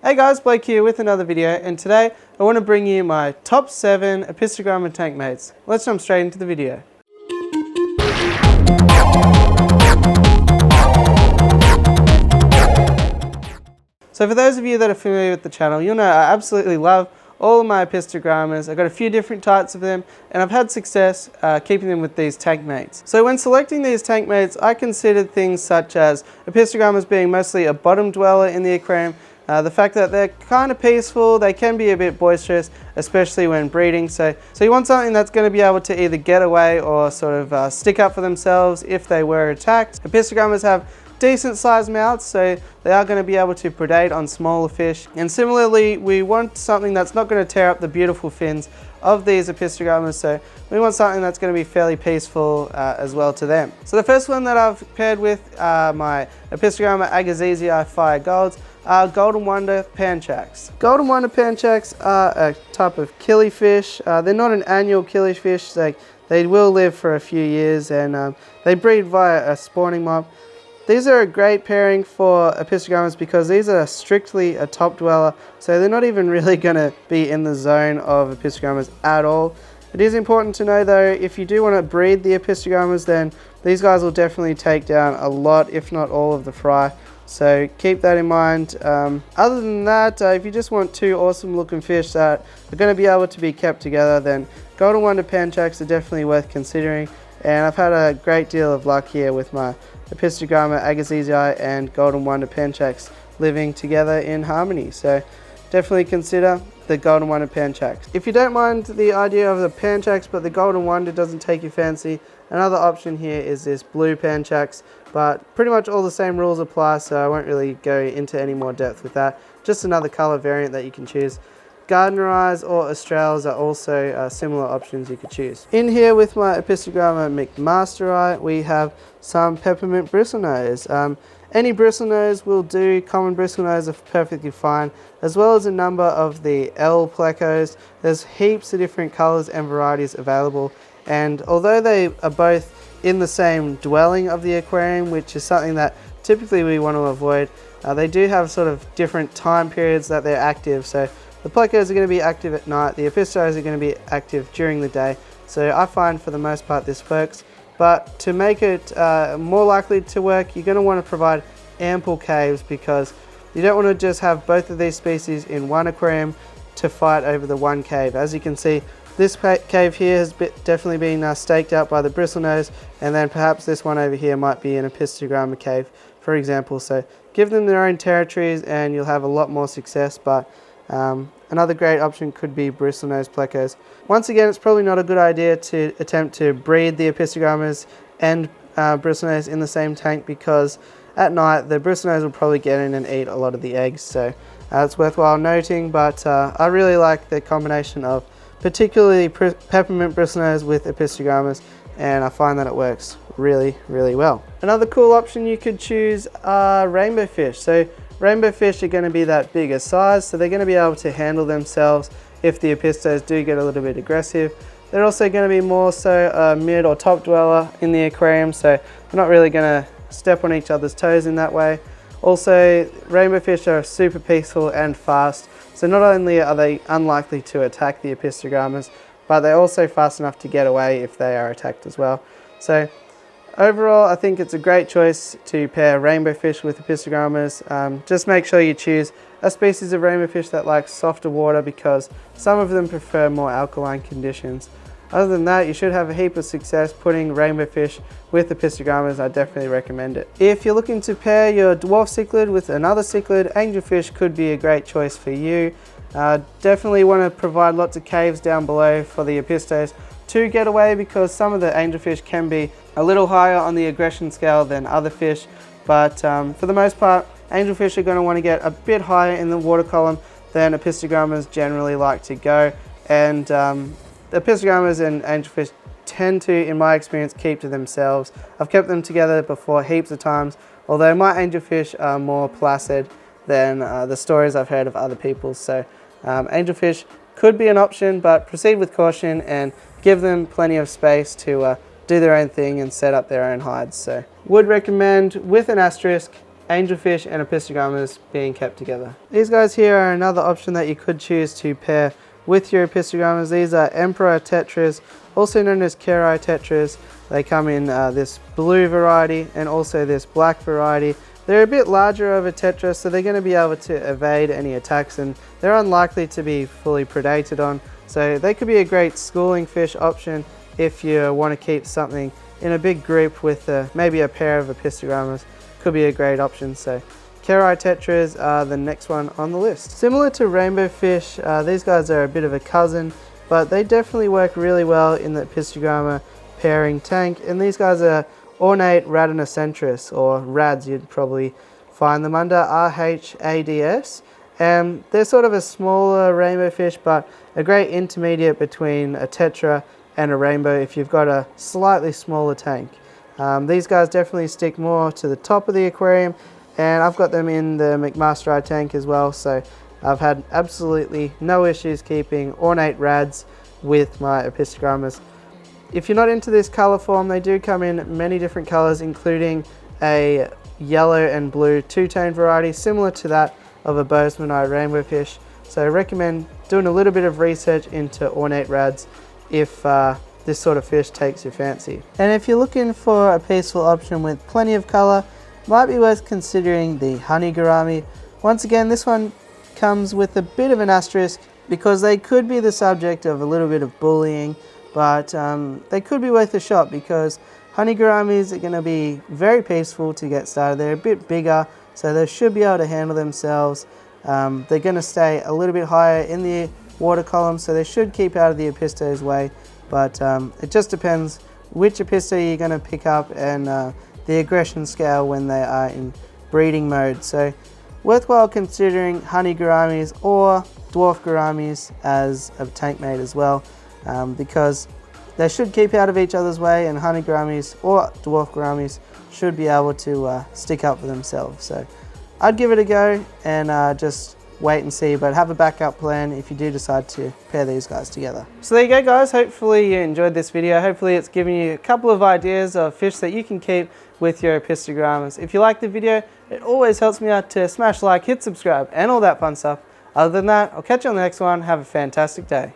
Hey guys, Blake here with another video, and today I want to bring you my top 7 Apistogramma Tankmates. Let's jump straight into the video. So for those of you that are familiar with the channel, you'll know I absolutely love all of my Apistogrammas. I've got a few different types of them, and I've had success keeping them with these tankmates. So when selecting these tankmates, I considered things such as Apistogrammas being mostly a bottom dweller in the aquarium, the fact that they're kind of peaceful, they can be a bit boisterous, especially when breeding. So you want something that's going to be able to either get away or sort of stick up for themselves if they were attacked. Apistogrammas have decent sized mouths, so they are going to be able to predate on smaller fish. And similarly, we want something that's not going to tear up the beautiful fins of these Apistogrammas, so we want something that's going to be fairly peaceful as well to them. So the first one that I've paired with my Apistogramma Agassizii Fire Golds are Golden Wonder Panchax. Golden Wonder Panchax are a type of killifish. They're not an annual killifish. They will live for a few years, and they breed via a spawning mob. These are a great pairing for Apistogrammas because these are strictly a top dweller, so they're not even really going to be in the zone of Apistogrammas at all. It is important to know though, if you do want to breed the Apistogrammas, then these guys will definitely take down a lot, if not all of the fry. So keep that in mind. Other than that, if you just want two awesome looking fish that are going to be able to be kept together, then Golden Wonder Panchax are definitely worth considering. And I've had a great deal of luck here with my Apistogramma Agassizii and Golden Wonder Panchax living together in harmony. So definitely consider the Golden Wonder Panchax. If you don't mind the idea of the Panchax but the Golden Wonder doesn't take your fancy, another option here is this blue Panchax, but pretty much all the same rules apply, so I won't really go into any more depth with that. Just another color variant that you can choose. Gardener Eyes or Australs are also similar options you could choose. In here with my Apistogramma McMasteri, we have some Peppermint Bristlenose. Any bristlenose will do, common bristlenose are perfectly fine, as well as a number of the L plecos. There's heaps of different colors and varieties available, and although they are both in the same dwelling of the aquarium, which is something that typically we want to avoid, they do have sort of different time periods that they're active. So the plecos are going to be active at night, the apistos are going to be active during the day. So I find for the most part this works. But to make it more likely to work, you're going to want to provide ample caves, because you don't want to just have both of these species in one aquarium to fight over the one cave. As you can see, this cave here has definitely been staked out by the bristlenose, and then perhaps this one over here might be an Apistogramma cave, for example. So give them their own territories and you'll have a lot more success. But another great option could be bristlenose plecos. Once again, it's probably not a good idea to attempt to breed the Apistogrammas and bristlenose in the same tank, because at night the bristlenose will probably get in and eat a lot of the eggs. So it's worthwhile noting, but I really like the combination of particularly Peppermint Bristlenose with Apistogrammas, and I find that it works really, really well. Another cool option you could choose are Rainbowfish. So Rainbowfish are going to be that bigger size, so they're going to be able to handle themselves if the apistos do get a little bit aggressive. They're also going to be more so a mid or top dweller in the aquarium, so they're not really going to step on each other's toes in that way. Also, Rainbowfish are super peaceful and fast, so not only are they unlikely to attack the Apistogrammas, but they're also fast enough to get away if they are attacked as well. So overall, I think it's a great choice to pair Rainbowfish with Apistogrammas. Just make sure you choose a species of Rainbowfish that likes softer water, because some of them prefer more alkaline conditions. Other than that, you should have a heap of success putting Rainbowfish with Apistogrammas. I definitely recommend it. If you're looking to pair your dwarf cichlid with another cichlid, Angelfish could be a great choice for you. Definitely want to provide lots of caves down below for the apistos to get away, because some of the Angelfish can be a little higher on the aggression scale than other fish. But for the most part, Angelfish are going to want to get a bit higher in the water column than Apistogrammas generally like to go. And the Apistogrammas and Angelfish tend to, in my experience, keep to themselves. I've kept them together before heaps of times, although my Angelfish are more placid than the stories I've heard of other people. So Angelfish could be an option, but proceed with caution and give them plenty of space to do their own thing and set up their own hides. So would recommend, with an asterisk, angelfish and apistogrammas being kept together. These guys here are another option that you could choose to pair with your apistogrammas. These are Emperor Tetras, also known as Kerri Tetras. They come in this blue variety and also this black variety. They're a bit larger of a tetra, so they're going to be able to evade any attacks, and they're unlikely to be fully predated on. So they could be a great schooling fish option if you want to keep something in a big group with maybe a pair of apistogrammas. Could be a great option. So Kerri Tetras are the next one on the list. Similar to Rainbowfish, these guys are a bit of a cousin, but they definitely work really well in the apistogramma pairing tank, and these guys are Ornate Rhads, or Rhads, you'd probably find them under, RHADS. And they're sort of a smaller rainbow fish, but a great intermediate between a tetra and a rainbow if you've got a slightly smaller tank. These guys definitely stick more to the top of the aquarium, and I've got them in the McMaster tank as well, so I've had absolutely no issues keeping Ornate Rhads with my apistogrammas. If you're not into this colour form, they do come in many different colours, including a yellow and blue two-tone variety similar to that of a Bozemanite rainbowfish. So I recommend doing a little bit of research into Ornate Rhads if this sort of fish takes your fancy. And if you're looking for a peaceful option with plenty of colour, might be worth considering the honey gourami. Once again, this one comes with a bit of an asterisk because they could be the subject of a little bit of bullying, but they could be worth a shot because honey gouramis are going to be very peaceful to get started. They're a bit bigger, so they should be able to handle themselves. They're going to stay a little bit higher in the water column, so they should keep out of the apisto's way, but it just depends which apisto you're going to pick up and the aggression scale when they are in breeding mode. So worthwhile considering honey gouramis or dwarf gouramis as a tank mate as well, because they should keep out of each other's way, and honey gouramis or dwarf gouramis should be able to stick up for themselves. So I'd give it a go and just wait and see, but have a backup plan if you do decide to pair these guys together. So there you go, guys. Hopefully you enjoyed this video. Hopefully it's given you a couple of ideas of fish that you can keep with your apistogrammas. If you like the video, it always helps me out to smash like, hit subscribe, and all that fun stuff. Other than that, I'll catch you on the next one. Have a fantastic day.